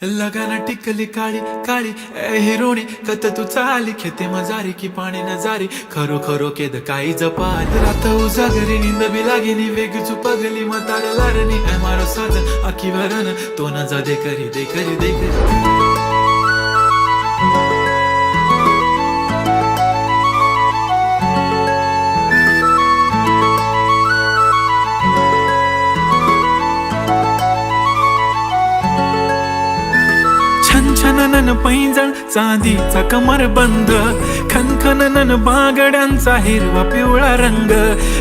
लगाना टिकली काळी काळी ए हिरोणी कत तू चाली खेते मजारी की पाणी न जारी खरो खरो केद काही जपाल रात उजागरी निंद बी लागेनी वेग चुपगली मतार लारणी ए मारो साज आखी भरन तो न जा दे करी दे करी दे करी छनछनन पैंजण चांदीचा कमरबंद खनखनन बागड्यांचा हिरवा पिवळा रंग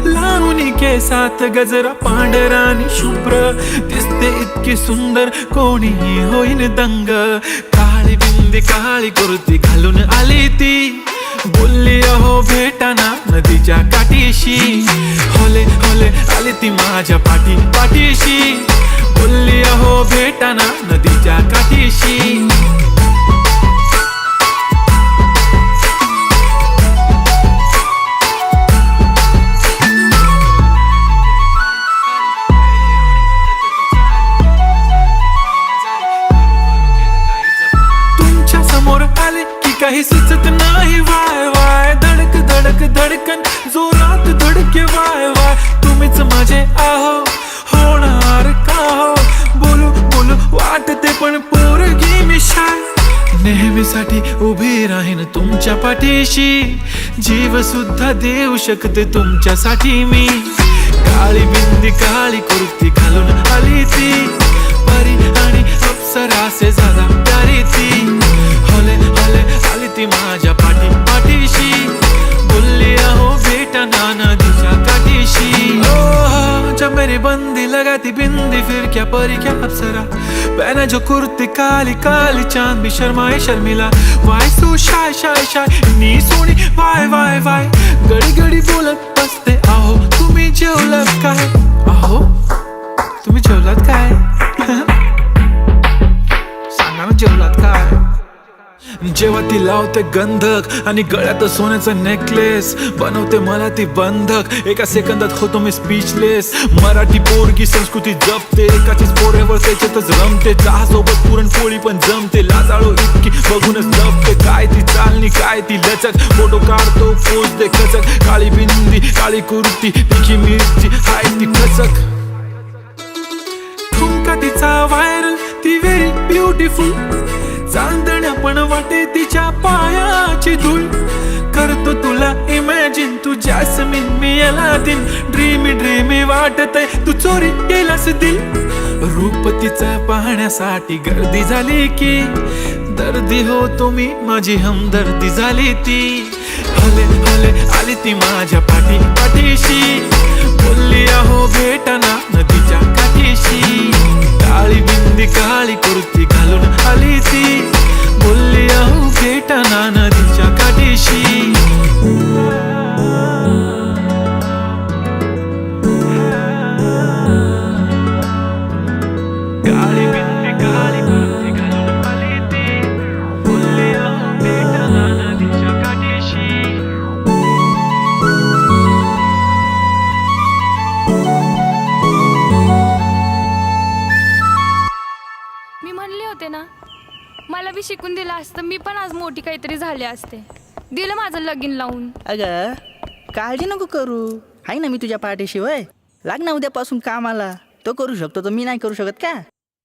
लावणी केसात गजरा पांढरा आणि शुभ्र दिसते इतकी सुंदर कोणीही होईन दंग काळी बिंदी काळी कुर्ती घालून आली ती बोलली अहो भेटाना नदीच्या काठीशी होले होले आली ती माझ्या पाठीशी बोलली अहो भेटाना नदीच्या काठीशी तुमच्या समोर आले की काही सुचत नाही वाय वाय धडक धडक धडकन जोरात धडके वाय वाय तुम्हीच माझे आहो होणार का हो बोलू बोलू वाटते पण पोरगी मी शाय नेहमीसाठी उभी राहीन तुमच्या पाठीशी जीव सुद्धा देऊ शकते तुमच्यासाठी मी काळी बिंदी काळी कुर्ती घालून आली ती परी आणि अप्सरासे झाला प्यारी ती होले होले आली ती माझ्या पाठीशी बोलली अहो भेटना नदीच्या काठीशी जब मेरी बंदी लगाती बिंदी फिर क्या परी क्या अप्सरा पहना जो कुर्ती काली काली चांद भी शर्माए शर्मिला why so shy shy shy नी सोनी वाय वाय वाय गडी गडी बोलत बसते अहो तुम्ही जेवलात काय अहो तुम्ही जेवलात काय सांगा ना जेवलात काय जेव्हा ती लावते गंधक आणि गळ्यात सोन्याचा नेकलेस बनवते मला ती बंधक एका सेकंदात होतो मी स्पीचलेस मराठी पोरगी संस्कृती जपते एकाचीच पोरेवर त्याच्यातच रमते चहा सोबत पुरणपोळी पण जमते लाजाळू इतकी बघूनच लपते काय ती चालणी काय ती लचक फोटो काढतो पोच दे खचक काळी बिंदी काळी कुर्ती तिखी मिरची हाय ती खचक ठुमका तिचा व्हायरल ती व्हेरी ब्युटिफुल चांदण्या पण वाटे तिच्या पायाची धूळ करतो तुला इमॅजिन तू जॅस्मिन मी अलादीन ड्रीमी ड्रीमी वाटतय तू चोरी केलास दिल रूप तिचं पाहण्यासाठी गर्दी झाली की दर्दी हो तुम्ही माझी हमदर्दी झाली ती हले हले आली ती माझ्या पाठीशी बोलली अहो भेटना नदीच्या काठीशी काळी बिंदी काळी कुर्ती घालून आली ती बोलली अहो भेटना नदीच्या काठीशी काळी बिंदी काळी कुर्ती घालून आली ती बोलली अहो भेटना नदीच्या काठीशी मी म्हणले होते ना मला बी शिकून दिलं असतं मी पण आज मोठी काहीतरी झाले असते दिलं माझं लगीन लावून अगं काळजी नको करू आहे ना मी तुझ्या पाठीशी वय लाग ना उद्यापासून कामाला तो करू शकतो तर मी नाही करू शकत का